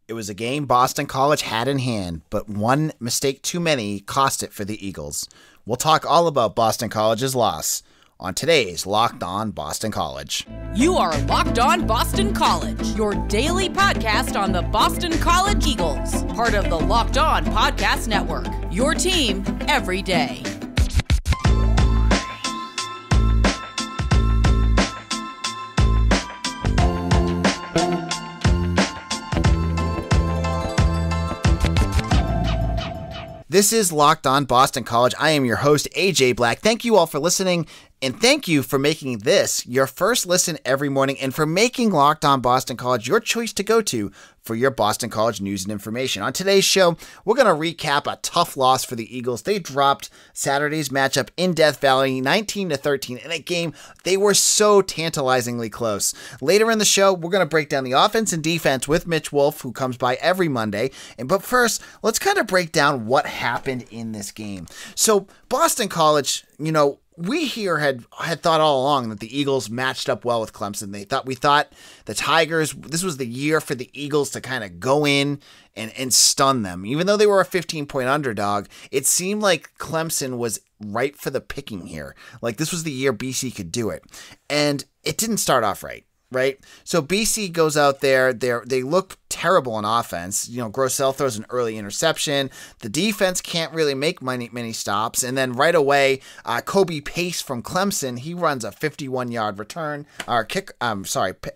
It was a game Boston College had in hand, but one mistake too many cost it for the Eagles. We'll talk all about Boston College's loss on today's Locked On Boston College. You are Locked On Boston College, your daily podcast on the Boston College Eagles, part of the Locked On Podcast Network, your team every day. This is Locked On Boston College. I am your host, AJ Black. Thank you all for listening, and thank you for making this your first listen every morning and for making Locked On Boston College your choice to go to for your Boston College news and information. On today's show, we're going to recap a tough loss for the Eagles. They dropped Saturday's matchup in Death Valley 19-13 in a game they were so tantalizingly close. Later in the show, we're going to break down the offense and defense with Mitch Wolfe, who comes by every Monday. But first, let's kind of break down what happened in this game. So Boston College, we here had thought all along that the Eagles matched up well with Clemson. We thought the Tigers, this was the year for the Eagles to kind of go in and stun them. Even though they were a 15-point underdog, it seemed like Clemson was ripe for the picking here. Like, this was the year BC could do it. And it didn't start off right. So BC goes out there, they look terrible on offense. Grosel throws an early interception. The defense can't really make many stops. And then right away, Kobe Pace from Clemson, he runs a 51-yard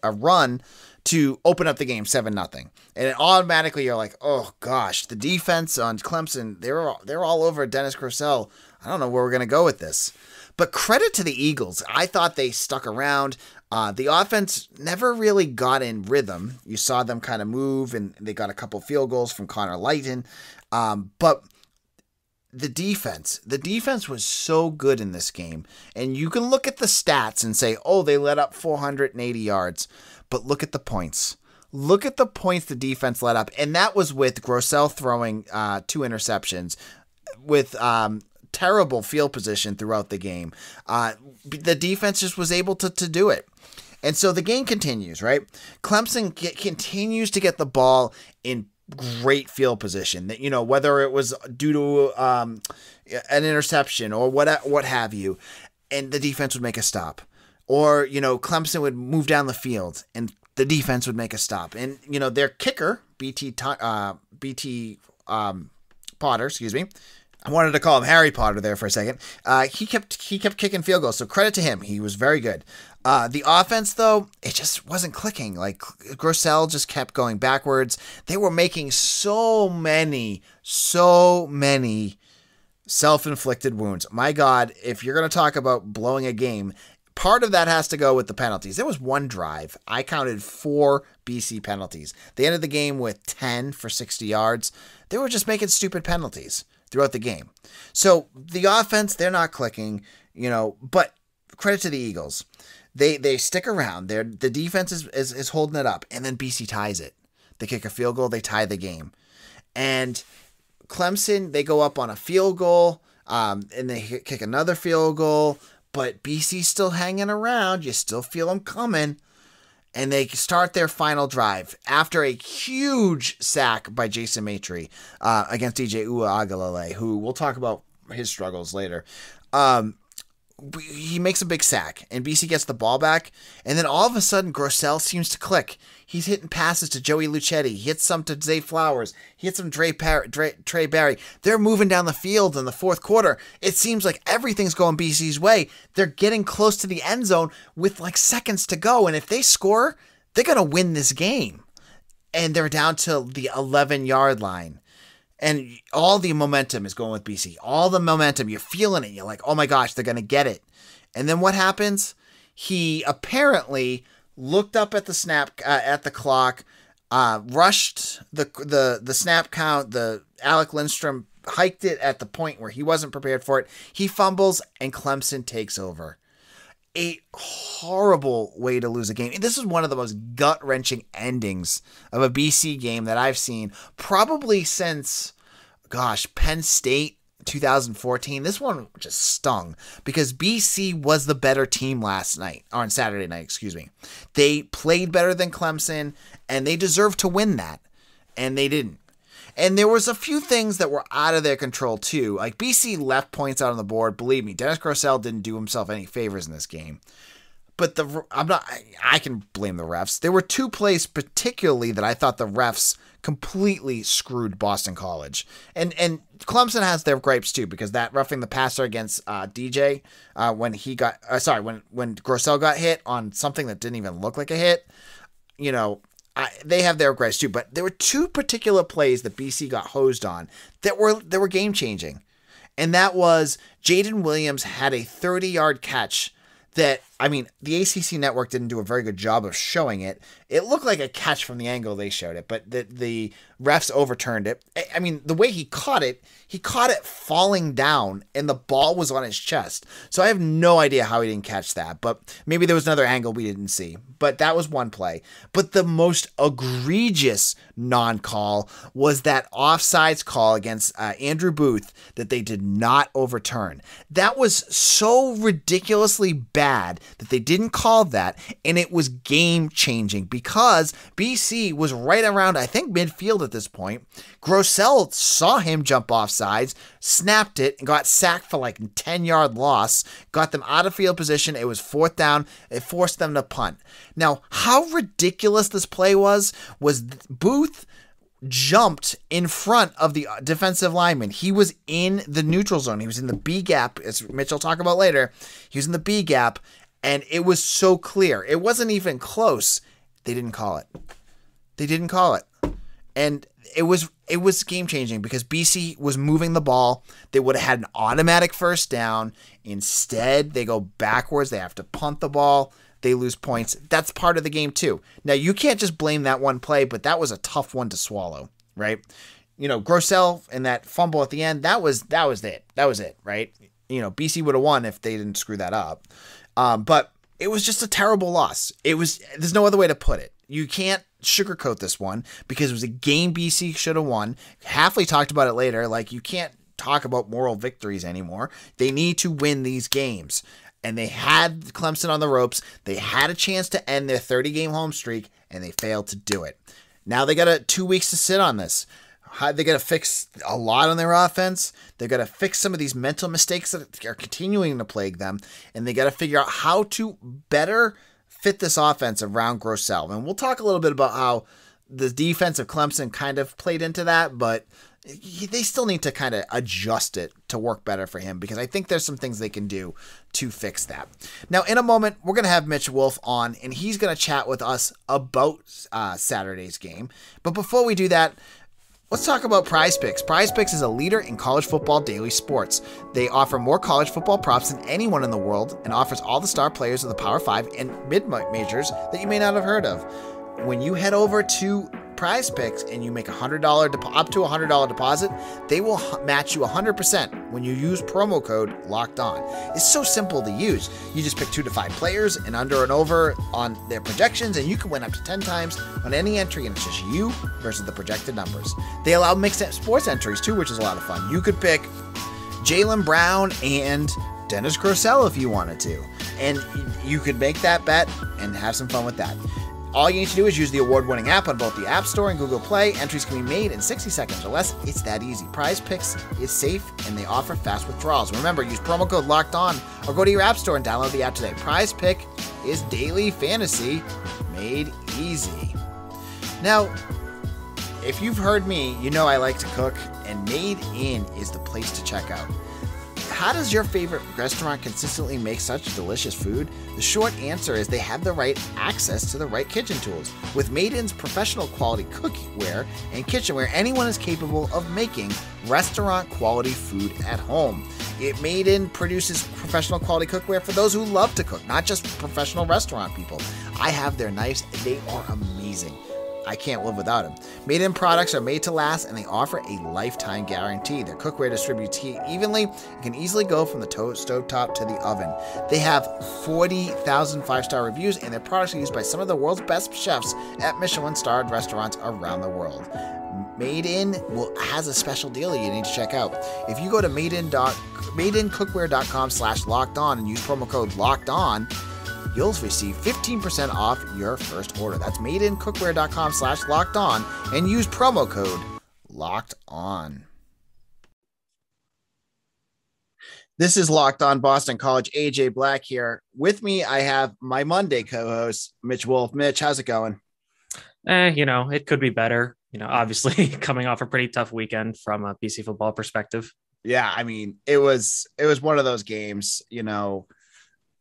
a run to open up the game 7-0. And automatically you're like, oh gosh, the defense on Clemson, they're all over Dennis Grosel. I don't know where we're going to go with this. But credit to the Eagles. I thought they stuck around. The offense never really got in rhythm. You saw them kind of move, and they got a couple field goals from Connor Lighton. But the defense was so good in this game. And you can look at the stats and say, oh, they let up 480 yards. But look at the points. Look at the points the defense let up. And that was with Grosel throwing 2 interceptions, with terrible field position throughout the game. The defense just was able to do it. And so the game continues, right? Clemson continues to get the ball in great field position. That, whether it was due to an interception or what have you, and the defense would make a stop. Or, Clemson would move down the field and the defense would make a stop. And, their kicker, BT Potter, excuse me, I wanted to call him Harry Potter there for a second. He kept kicking field goals, so credit to him. He was very good. The offense, though, it just wasn't clicking. Like, Grosel just kept going backwards. They were making so many self-inflicted wounds. My God, if you're going to talk about blowing a game, part of that has to go with the penalties. There was one drive. I counted 4 BC penalties. They ended the game with 10 for 60 yards. They were just making stupid penalties throughout the game. So the offense, they're not clicking, but credit to the Eagles. They stick around. The defense is holding it up, and then BC ties it. They kick a field goal, they tie the game. And Clemson, they go up on a field goal, and they kick another field goal, but BC's still hanging around. You still feel them coming. And they start their final drive after a huge sack by Jason Maitre against DJ Uiagalelei, who we'll talk about his struggles later. He makes a big sack, and BC gets the ball back, and then all of a sudden, Grosel seems to click. He's hitting passes to Joey Luchetti. He hits some to Zay Flowers. He hits some Trey Barry. They're moving down the field in the fourth quarter. It seems like everything's going BC's way. They're getting close to the end zone with like seconds to go, and if they score, they're going to win this game. And they're down to the 11-yard line. And all the momentum is going with BC. All the momentum. You're feeling it. You're like, oh my gosh, they're going to get it. And then what happens? He apparently looked up at the snap, at the clock, rushed the snap count. The Alec Lindstrom hiked it at the point where he wasn't prepared for it. He fumbles, and Clemson takes over. A horrible way to lose a game. This is one of the most gut-wrenching endings of a BC game that I've seen probably since, Penn State 2014. This one just stung because BC was the better team on Saturday night, excuse me. They played better than Clemson, and they deserved to win that. and they didn't. And there was a few things that were out of their control too. Like BC left points out on the board. Believe me, Dennis Grosel didn't do himself any favors in this game. But I can blame the refs. There were two plays particularly that I thought the refs completely screwed Boston College. And Clemson has their gripes too, because that roughing the passer against DJ when Grosel got hit on something that didn't even look like a hit, they have their gripes too. But there were two particular plays that BC got hosed on that were game changing. And that was Jaden Williams had a 30-yard catch that, the ACC network didn't do a very good job of showing it. It looked like a catch from the angle they showed it, but the refs overturned it. The way he caught it falling down, and the ball was on his chest. So I have no idea how he didn't catch that, but maybe there was another angle we didn't see. But that was one play. But the most egregious non-call was that offsides call against Andrew Booth that they did not overturn. That was so ridiculously bad that they didn't call that, and it was game-changing because BC was right around, I think, midfield at this point. Grosel saw him jump off sides, snapped it, and got sacked for like a 10-yard loss, got them out of field position. It was 4th down. It forced them to punt. Now, how ridiculous this play was Booth jumped in front of the defensive lineman. He was in the neutral zone. He was in the B gap, as Mitch will talk about later. He was in the B gap, and it was so clear. It wasn't even close. They didn't call it. And it was game-changing because BC was moving the ball. They would have had an automatic first down. Instead, they go backwards. They have to punt the ball. They lose points. That's part of the game too. Now, you can't just blame that one play, but that was a tough one to swallow, right? Grosel and that fumble at the end, that was it, right? BC would have won if they didn't screw that up. But it was just a terrible loss. There's no other way to put it. You can't sugarcoat this one because it was a game BC should have won. Hafley talked about it later. Like, you can't talk about moral victories anymore. They need to win these games. And they had Clemson on the ropes. They had a chance to end their 30-game home streak, and they failed to do it. Now they got 2 weeks to sit on this. They got to fix a lot on their offense. They got to fix some of these mental mistakes that are continuing to plague them, and they got to figure out how to better fit this offense around Grosel. And we'll talk a little bit about how the defense of Clemson kind of played into that, but they still need to kind of adjust it to work better for him, because I think there's some things they can do to fix that. Now, in a moment, we're going to have Mitch Wolfe on, and he's going to chat with us about Saturday's game. But before we do that, let's talk about Prize Picks. Prize Picks is a leader in college football daily sports. They offer more college football props than anyone in the world and offers all the star players of the Power 5 and mid-majors that you may not have heard of. When you head over to Prize Picks and you make up to $100 deposit, they will match you 100% when you use promo code LOCKEDON. It's so simple to use. You just pick 2 to 5 players and under and over on their projections, and you can win up to 10 times on any entry, and it's just you versus the projected numbers. They allow mixed sports entries too, which is a lot of fun. You could pick Jaylen Brown and Dennis Grosel if you wanted to, and you could make that bet and have some fun with that. All you need to do is use the award-winning app on both the App Store and Google Play. Entries can be made in 60 seconds or less. It's that easy. Prize Picks is safe, and they offer fast withdrawals. Remember, use promo code LOCKEDON or go to your App Store and download the app today. Prize Pick is daily fantasy made easy. Now, if you've heard me, you know I like to cook, and Made In is the place to check out. How does your favorite restaurant consistently make such delicious food? The short answer is they have the right access to the right kitchen tools. With Made In's professional quality cookware and kitchenware, anyone is capable of making restaurant quality food at home. Made In produces professional quality cookware for those who love to cook, not just professional restaurant people. I have their knives, and they are amazing. I can't live without them. Made In products are made to last, and they offer a lifetime guarantee. Their cookware distributes heat evenly and can easily go from the stovetop to the oven. They have 40,000 5-star reviews, and their products are used by some of the world's best chefs at Michelin-starred restaurants around the world. Made In has a special deal you need to check out. If you go to madeincookware.com/lockedon and use promo code LOCKEDON, you'll receive 15% off your first order. That's madeincookware.com/locked-on and use promo code LOCKEDON. This is Locked On Boston College. AJ Black here. With me, I have my Monday co-host, Mitch Wolfe. Mitch, how's it going? It could be better. Obviously coming off a pretty tough weekend from a BC football perspective. Yeah, I mean, it was one of those games,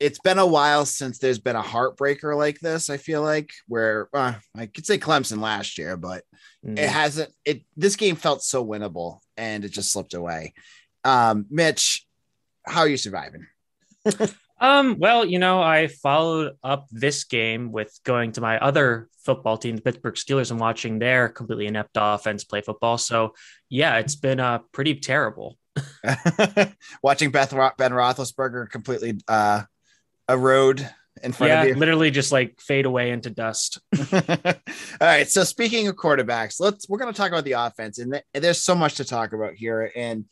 it's been a while since there's been a heartbreaker like this, I feel like, where I could say Clemson last year, but this game felt so winnable and it just slipped away. Mitch, how are you surviving? I followed up this game with going to my other football team, the Pittsburgh Steelers, and watching their completely inept offense play football. So yeah, it's been pretty terrible. Watching Ben Roethlisberger completely erode in front of you. Literally just like fade away into dust. All right. So speaking of quarterbacks, we're going to talk about the offense, and there's so much to talk about here. And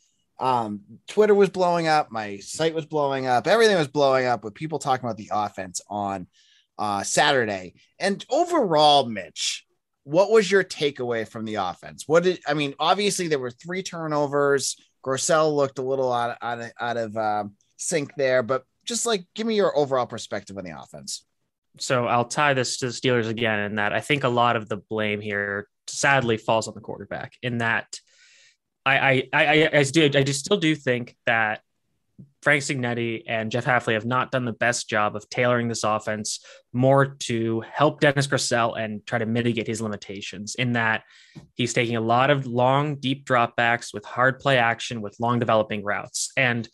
Twitter was blowing up, my site was blowing up, everything was blowing up with people talking about the offense on Saturday. And overall, Mitch, what was your takeaway from the offense? Obviously there were 3 turnovers. Grosel looked a little out of sync there, but just give me your overall perspective on the offense. So I'll tie this to the Steelers again, in that I think a lot of the blame here sadly falls on the quarterback, in that I still do think that Frank Cignetti and Jeff Hafley have not done the best job of tailoring this offense more to help Dennis Grosel and try to mitigate his limitations, in that he's taking a lot of long, deep dropbacks with hard play action with long developing routes. And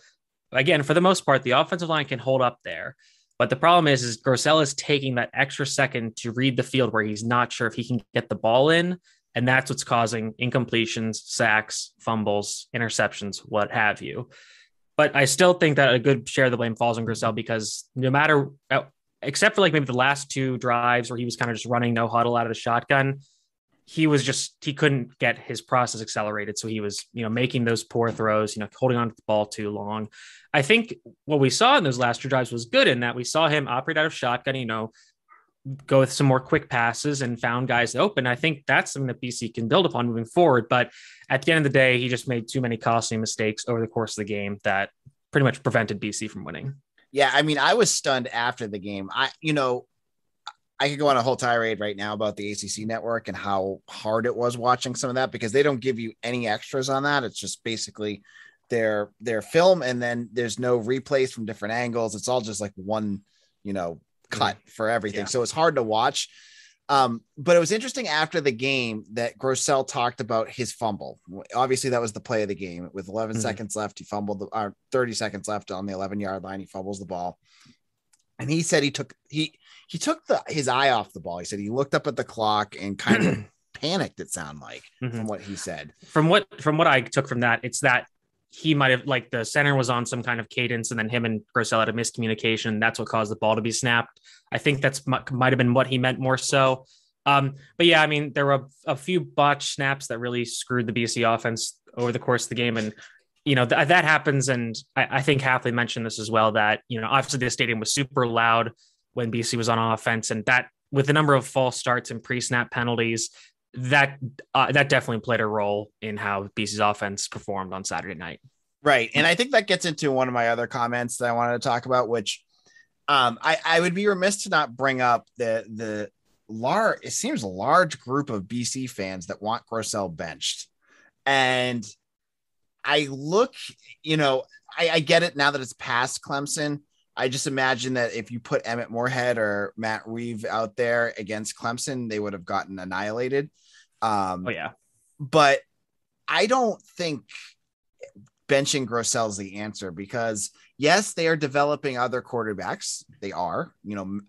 again, for the most part, the offensive line can hold up there. But the problem is Grosel is taking that extra second to read the field where he's not sure if he can get the ball in. And that's what's causing incompletions, sacks, fumbles, interceptions, what have you. But I still think that a good share of the blame falls on Grosel, because no matter, except for maybe the last 2 drives where he was kind of just running no huddle out of the shotgun, he couldn't get his process accelerated. So he was, making those poor throws, holding on to the ball too long. I think what we saw in those last 2 drives was good, in that we saw him operate out of shotgun, go with some more quick passes and found guys open. I think that's something that BC can build upon moving forward. But at the end of the day, he just made too many costly mistakes over the course of the game that pretty much prevented BC from winning. Yeah. I was stunned after the game. I could go on a whole tirade right now about the ACC network and how hard it was watching some of that, because they don't give you any extras on that. It's just basically their film. And then there's no replays from different angles. It's all just one, cut for everything. Yeah. So it's hard to watch. But it was interesting after the game that Grosel talked about his fumble. Obviously that was the play of the game. With 11 seconds left, he fumbled 30 seconds left on the 11-yard line. He fumbles the ball. And he said he took his eye off the ball. He said he looked up at the clock and kind of panicked, it sounded like, from what he said. From what I took from that, it's that he might have, the center was on some kind of cadence, and then him and Grosel had a miscommunication. That's what caused the ball to be snapped. I think that's might have been what he meant more so. But yeah, there were a few botched snaps that really screwed the BC offense over the course of the game. And, that happens. And I think Hafley mentioned this as well, that, obviously the stadium was super loud when BC was on offense, and that with the number of false starts and pre-snap penalties, that definitely played a role in how BC's offense performed on Saturday night. Right. And I think that gets into one of my other comments that I wanted to talk about, which I would be remiss to not bring up it seems a large group of BC fans that want Grosel benched. And I look, I get it now that it's past Clemson. I just imagine that if you put Emmett Moorhead or Matt Reeve out there against Clemson, they would have gotten annihilated. But I don't think benching Grosel is the answer, because yes, they are developing other quarterbacks. They are,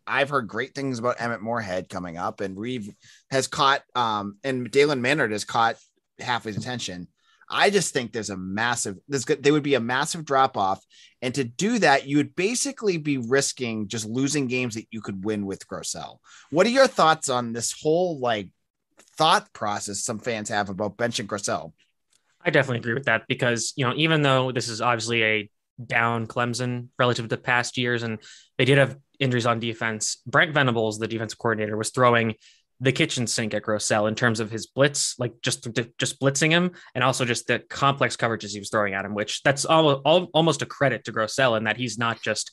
I've heard great things about Emmett Moorhead coming up, and Reeve has caught, and Dalen Maynard has caught Hafley's attention. I just think there would be a massive drop off. And to do that, you would basically be risking just losing games that you could win with Grosel. What are your thoughts on this whole thought process some fans have about benching Grosel? I definitely agree with that, because, even though this is obviously a down Clemson relative to past years, and they did have injuries on defense, Brent Venables, the defensive coordinator, was throwing the kitchen sink at Grosel in terms of his blitz, like just blitzing him, and also just the complex coverages he was throwing at him, which that's almost a credit to Grosel in that he's not just,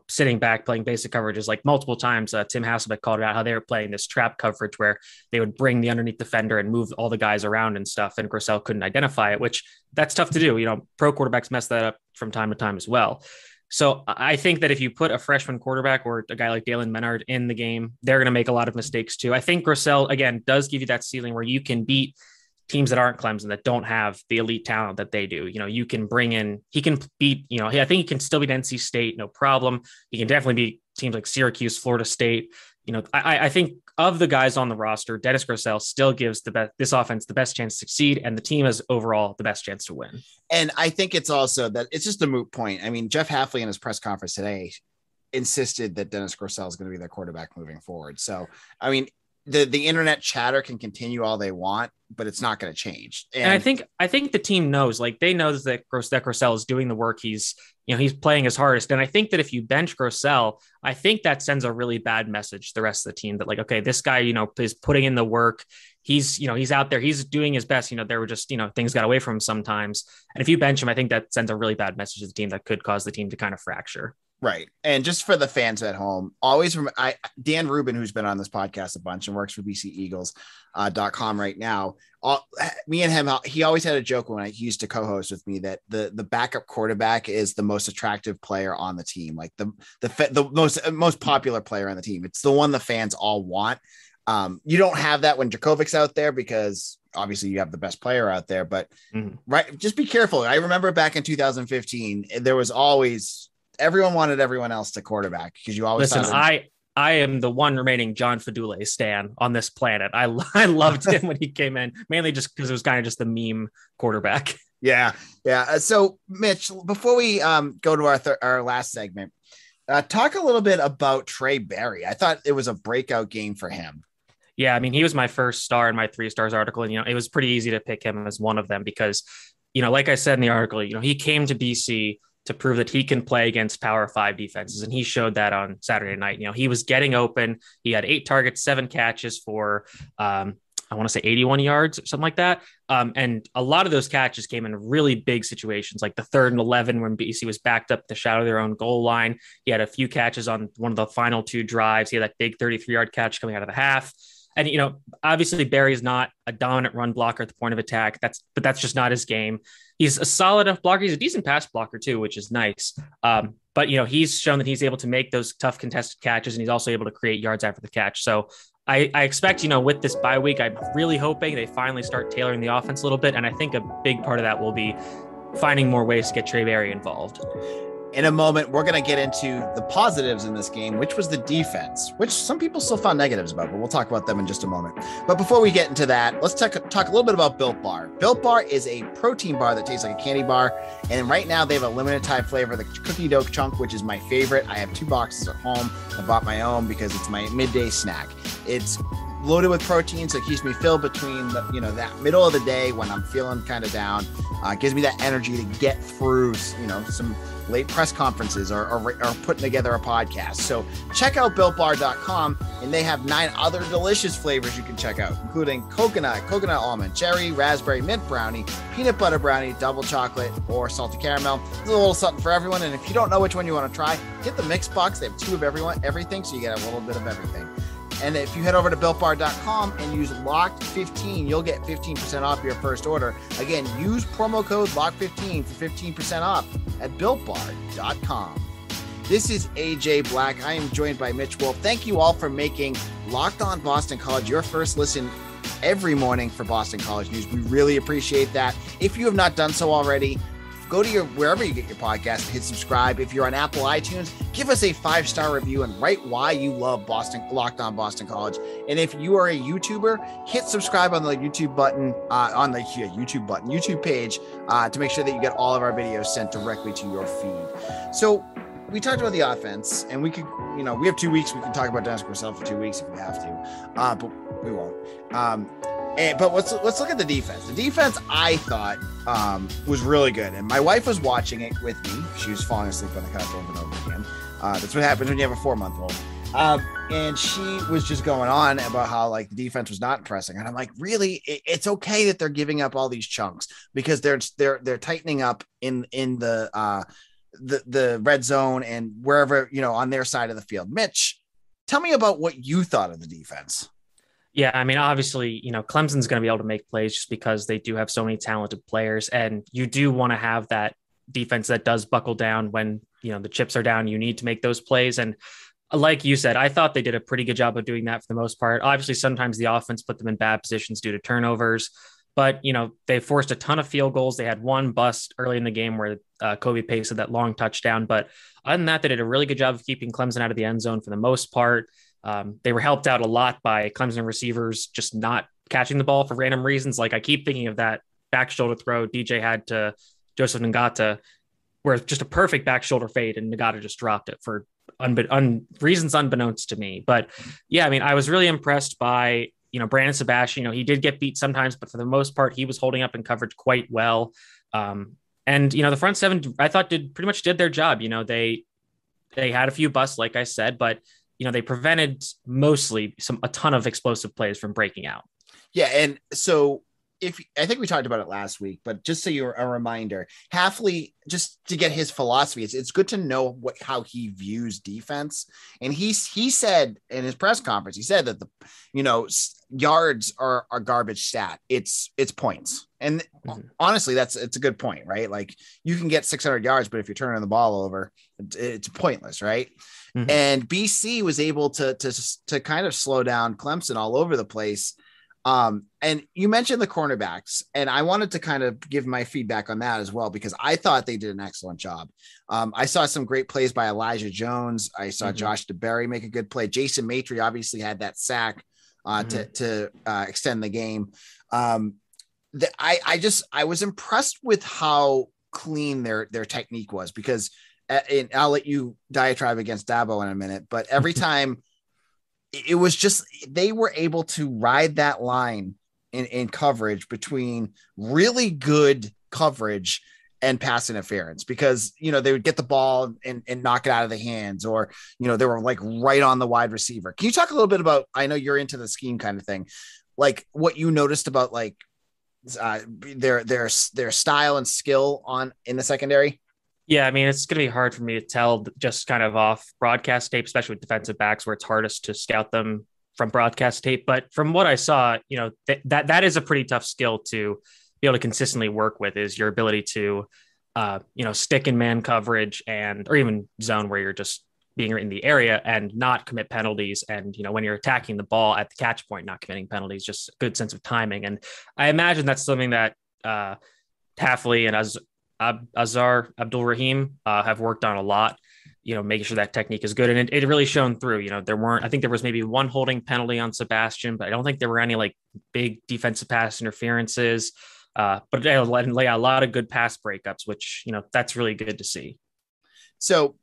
sitting back playing basic coverages. Like multiple times, Tim Hasselbeck called it out how they were playing this trap coverage where they would bring the underneath defender and move all the guys around and stuff, and Grosel couldn't identify it, which that's tough to do. Pro quarterbacks mess that up from time to time as well. So I think that if you put a freshman quarterback or a guy like Dalen Menard in the game, they're going to make a lot of mistakes too. I think Grosel, again, does give you that ceiling where you can beat teams that aren't Clemson, that don't have the elite talent that they do. You can bring in, he can beat, I think he can still beat NC State, no problem. He can definitely beat teams like Syracuse, Florida State. I think of the guys on the roster, Dennis Grosel still gives this offense the best chance to succeed, and the team has overall the best chance to win. And I think it's also that it's just a moot point. I mean, Jeff Hafley in his press conference today insisted that Dennis Grosel is going to be their quarterback moving forward. So, I mean, the internet chatter can continue all they want, but it's not going to change. And I think the team knows, like they know that Grosel is doing the work. He's playing his hardest. And I think that if you bench Grosel, I think that sends a really bad message to the rest of the team that like, okay, this guy, is putting in the work. He's out there, he's doing his best. There were just, things got away from him sometimes. And if you bench him, I think that sends a really bad message to the team that could cause the team to kind of fracture. Right. And just for the fans at home, always remember, Dan Rubin, who's been on this podcast a bunch and works for BCEagles.com right now. Me and him, he always had a joke when he used to co-host with me that the backup quarterback is the most attractive player on the team, like the most popular player on the team. It's the one the fans all want. You don't have that when Djokovic's out there because obviously you have the best player out there, but right, just be careful. I remember back in 2015, there was always everyone wanted everyone else to quarterback because you always listen. I am the one remaining John Fadule stan on this planet. I loved him when he came in, mainly just because it was kind of just the meme quarterback. Yeah. So, Mitch, before we go to our last segment, talk a little bit about Trey Berry. I thought it was a breakout game for him. Yeah, I mean, he was my first star in my 3 stars article, and it was pretty easy to pick him as one of them because, like I said in the article, he came to BC to prove that he can play against Power 5 defenses. And he showed that on Saturday night. He was getting open. He had 8 targets, 7 catches for, I want to say 81 yards or something like that. And a lot of those catches came in really big situations, like the 3rd and 11 when BC was backed up the shadow of their own goal line. He had a few catches on one of the final 2 drives. He had that big 33-yard catch coming out of the half. And, obviously Barry is not a dominant run blocker at the point of attack. But that's just not his game. He's a solid enough blocker. He's a decent pass blocker too, which is nice. But, he's shown that he's able to make those tough contested catches, and he's also able to create yards after the catch. So I expect, with this bye week, I'm really hoping they finally start tailoring the offense a little bit. And I think a big part of that will be finding more ways to get Trey Berry involved. In a moment, we're going to get into the positives in this game, which was the defense, which some people still found negatives about, but we'll talk about them in just a moment. But before we get into that, let's talk a little bit about Built Bar. Built Bar is a protein bar that tastes like a candy bar. And right now they have a limited time flavor, the cookie dough chunk, which is my favorite. I have 2 boxes at home. I bought my own because it's my midday snack. It's loaded with protein, so it keeps me filled between that middle of the day when I'm feeling kind of down. Gives me that energy to get through, some late press conferences or putting together a podcast. So check out BuiltBar.com, and they have 9 other delicious flavors you can check out, including coconut almond, cherry, raspberry, mint brownie, peanut butter brownie, double chocolate, or salted caramel. There's a little something for everyone. And if you don't know which one you want to try, get the mix box. They have 2 of everything, so you get a little bit of everything. And if you head over to BuiltBar.com and use LOCKED15, you'll get 15% off your first order. Again, use promo code LOCKED15 for 15% off at BuiltBar.com. This is AJ Black. I am joined by Mitch Wolfe. Thank you all for making Locked On Boston College your first listen every morning for Boston College news. We really appreciate that. If you have not done so already, go to wherever you get your podcast, hit subscribe. If you're on Apple iTunes, give us a 5-star review and write why you love Locked On Boston College. And if you are a YouTuber, hit subscribe on the YouTube button, YouTube page, to make sure that you get all of our videos sent directly to your feed. So we talked about the offense, and we could, we have 2 weeks. We can talk about Dennis Grosel for 2 weeks if we have to, but we won't. But let's look at the defense. The defense, I thought, was really good. And my wife was watching it with me. She was falling asleep on the couch over and over again. That's what happens when you have a 4-month-old. And she was just going on about how like the defense was not impressing. And I'm like, really, it's okay that they're giving up all these chunks because they're tightening up in the red zone and wherever, on their side of the field. Mitch, tell me about what you thought of the defense. Yeah, I mean, obviously, Clemson's going to be able to make plays just because they do have so many talented players. And you do want to have that defense that does buckle down when, the chips are down. You need to make those plays. And like you said, I thought they did a pretty good job of doing that for the most part. Obviously, sometimes the offense put them in bad positions due to turnovers. But, they forced a ton of field goals. They had one bust early in the game where Kobe Pace had that long touchdown. But other than that, they did a really good job of keeping Clemson out of the end zone for the most part. They were helped out a lot by Clemson receivers just not catching the ball for random reasons. Like I keep thinking of that back shoulder throw DJ had to Joseph Ngata, where it's just a perfect back shoulder fade and Ngata just dropped it for reasons unbeknownst to me. But yeah, I mean, I was really impressed by, Brandon Sebastian. He did get beat sometimes, but for the most part, he was holding up in coverage quite well. And the front seven, I thought pretty much did their job. They had a few busts, like I said, but they prevented mostly a ton of explosive plays from breaking out. Yeah. And so I think we talked about it last week, but just so you're a reminder, Hafley, just to get his philosophy, it's good to know how he views defense. And he said in his press conference, he said that yards are a garbage stat. It's points. And honestly, it's a good point, right? Like you can get 600 yards, but if you're turning the ball over, it's pointless. Right. Mm-hmm. And BC was able to kind of slow down Clemson all over the place. And you mentioned the cornerbacks, and I wanted to kind of give my feedback on that as well, because I thought they did an excellent job. I saw some great plays by Elijah Jones. I saw Josh DeBerry make a good play. Jason Maitre obviously had that sack to extend the game. I was impressed with how clean their technique was, because and I'll let you diatribe against Dabo in a minute, but every time it was just, they were able to ride that line in coverage between really good coverage and pass interference, because, they would get the ball and knock it out of the hands, or, they were like right on the wide receiver. Can you talk a little bit about, I know you're into the scheme kind of thing, like what you noticed about like their style and skill in the secondary? Yeah, I mean, it's going to be hard for me to tell just kind of off broadcast tape, especially with defensive backs, where it's hardest to scout them from broadcast tape. But from what I saw, that is a pretty tough skill to be able to consistently work with, is your ability to, stick in man coverage or even zone where you're just being in the area and not commit penalties. And, when you're attacking the ball at the catch point, not committing penalties, just a good sense of timing. And I imagine that's something that Hafley and Azar Abdul Rahim have worked on a lot, making sure that technique is good. And it really shone through. I think there was maybe one holding penalty on Sebastian, but I don't think there were any like big defensive pass interferences. But they lay a lot of good pass breakups, which, that's really good to see. So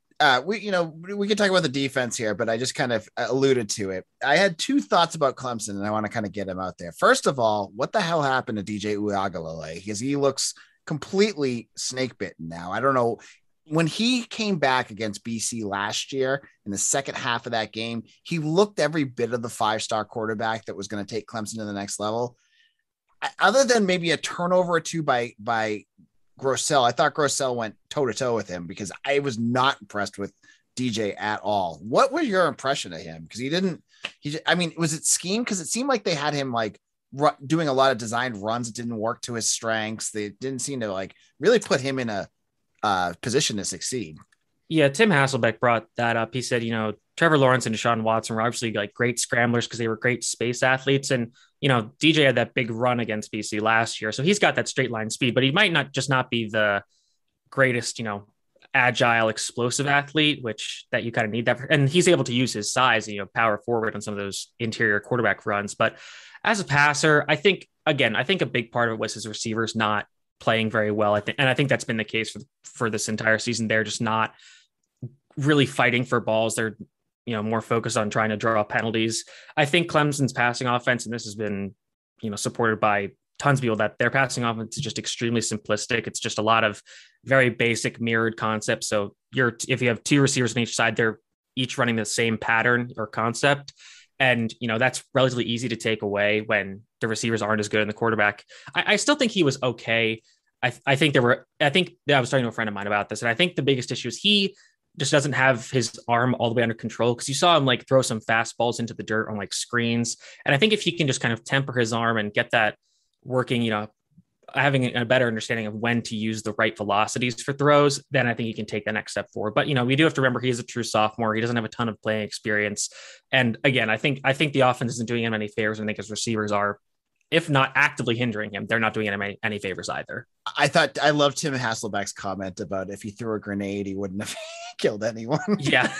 we can talk about the defense here, but I just kind of alluded to it. I had two thoughts about Clemson, and I want to kind of get them out there. First of all, what the hell happened to DJ Uiagalelei? Because he looks completely snake bitten now. I don't know. When he came back against BC last year in the second half of that game, he looked every bit of the 5-star quarterback that was going to take Clemson to the next level. Other than maybe a turnover or two by Grosel, I thought Grosel went toe to toe with him, because I was not impressed with DJ at all. What was your impression of him? Because was it scheme? Because it seemed like they had him like doing a lot of designed runs that didn't work to his strengths. They didn't seem to like really put him in a position to succeed. Yeah, Tim Hasselbeck brought that up. He said, Trevor Lawrence and Deshaun Watson were obviously like great scramblers because they were great space athletes. And, DJ had that big run against BC last year. So he's got that straight line speed, but he might not be the greatest, agile, explosive athlete, that you kind of need that for. And he's able to use his size, power forward on some of those interior quarterback runs. But as a passer, I think a big part of it was his receivers not playing very well. I think that's been the case for this entire season. They're just not really fighting for balls. They're, more focused on trying to draw penalties. I think Clemson's passing offense, and this has been, supported by tons of people that their passing offense is just extremely simplistic. It's just a lot of very basic mirrored concepts. So if you have two receivers on each side, they're each running the same pattern or concept. And, that's relatively easy to take away when the receivers aren't as good in the quarterback. I still think he was okay. I think I was talking to a friend of mine about this, and I think the biggest issue is he just doesn't have his arm all the way under control, because you saw him like throw some fastballs into the dirt on like screens. And I think if he can just kind of temper his arm and get that working, having a better understanding of when to use the right velocities for throws, then I think he can take the next step forward. But, we do have to remember he is a true sophomore. He doesn't have a ton of playing experience. And again, I think the offense isn't doing him any favors. And I think his receivers are, if not actively hindering him, they're not doing him any favors either. I loved Tim Hasselbeck's comment about if he threw a grenade, he wouldn't have killed anyone. Yeah.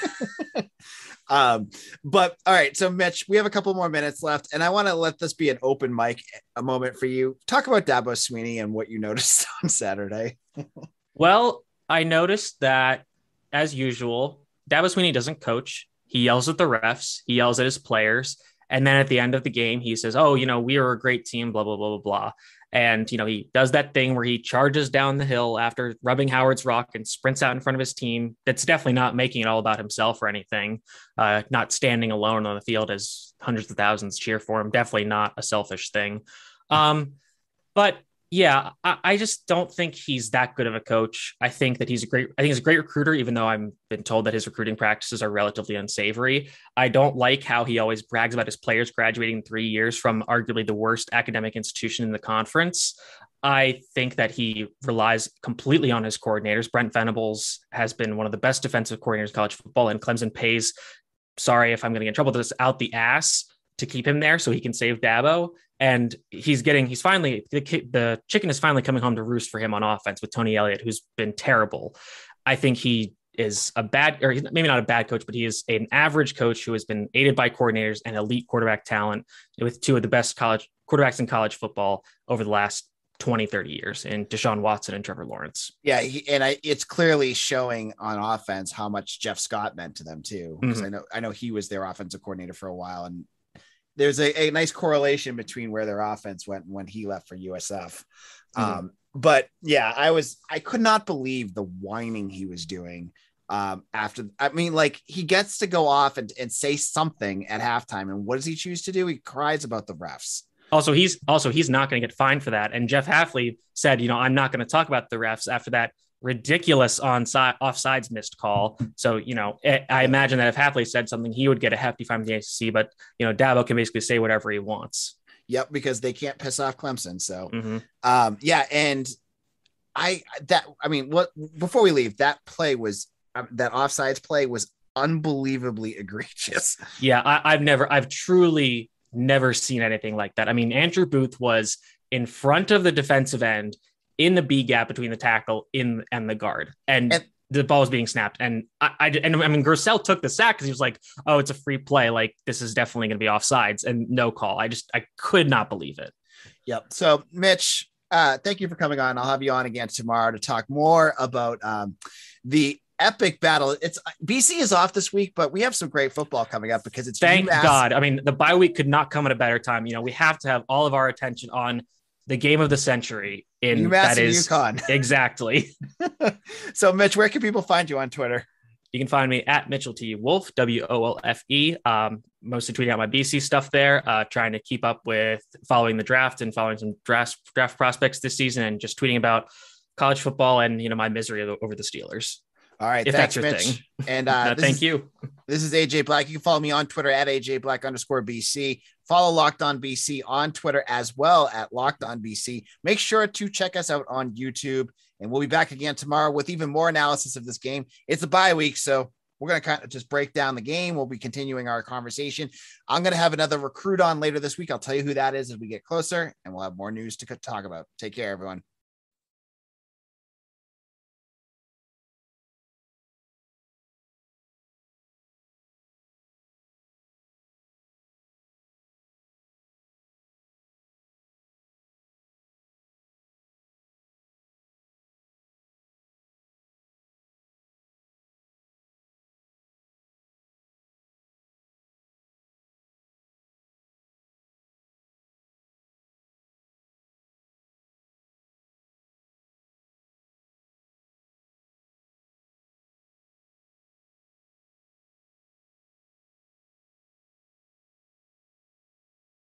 But all right. So Mitch, we have a couple more minutes left, and I want to let this be an open mic, a moment for you. Talk about Dabo Swinney and what you noticed on Saturday. Well, I noticed that, as usual, Dabo Swinney doesn't coach. He yells at the refs. He yells at his players. And then at the end of the game, he says, oh, we are a great team, blah, blah, blah, blah, blah. And, he does that thing where he charges down the hill after rubbing Howard's rock and sprints out in front of his team. That's definitely not making it all about himself or anything. Not standing alone on the field as hundreds of thousands cheer for him. Definitely not a selfish thing. But yeah, I just don't think he's that good of a coach. I think he's a great recruiter, even though I've been told that his recruiting practices are relatively unsavory. I don't like how he always brags about his players graduating in 3 years from arguably the worst academic institution in the conference. I think that he relies completely on his coordinators. Brent Venables has been one of the best defensive coordinators in college football, and Clemson pays, sorry if I'm going to get in trouble with this, out the ass to keep him there so he can save Dabo. And the chicken is finally coming home to roost for him on offense with Tony Elliott, who's been terrible. I think he is maybe not a bad coach, but he is an average coach who has been aided by coordinators and elite quarterback talent with two of the best college quarterbacks in college football over the last 20, 30 years in Deshaun Watson and Trevor Lawrence. Yeah. It's clearly showing on offense how much Jeff Scott meant to them too. Because I know he was their offensive coordinator for a while, and there's a nice correlation between where their offense went when he left for USF. But yeah, I could not believe the whining he was doing he gets to go off and say something at halftime. And what does he choose to do? He cries about the refs. Also, he's not going to get fined for that. And Jeff Hafley said, I'm not going to talk about the refs after that ridiculous offsides missed call. So, I imagine that if Hafley said something, he would get a hefty fine from the ACC, but, Dabo can basically say whatever he wants. Yep. Because they can't piss off Clemson. So, yeah. And before we leave, that offsides play was unbelievably egregious. Yeah. I've truly never seen anything like that. I mean, Andrew Booth was in front of the defensive end in the B gap between the tackle and the guard, and the ball was being snapped. And I mean, Grosel took the sack because he was like, oh, it's a free play. Like, this is definitely going to be offsides, and no call. I could not believe it. Yep. So Mitch, thank you for coming on. I'll have you on again tomorrow to talk more about the epic battle. BC is off this week, but we have some great football coming up because it's thank God. I mean, the bye week could not come at a better time. We have to have all of our attention on the game of the century in UMass and UConn. Exactly. So Mitch, where can people find you on Twitter? You can find me at Mitchell T. Wolfe, WOLFE. Mostly tweeting out my BC stuff there, trying to keep up with following the draft and following some draft prospects this season, and just tweeting about college football and, my misery over the Steelers. All right. If thanks, that's your Mitch. thing. And thank you. This is AJ Black. You can follow me on Twitter at AJ_BC. Follow Locked On BC on Twitter as well at Locked On BC. Make sure to check us out on YouTube, and we'll be back again tomorrow with even more analysis of this game. It's a bye week, so we're going to kind of just break down the game. We'll be continuing our conversation. I'm going to have another recruit on later this week. I'll tell you who that is as we get closer, and we'll have more news to talk about. Take care, everyone.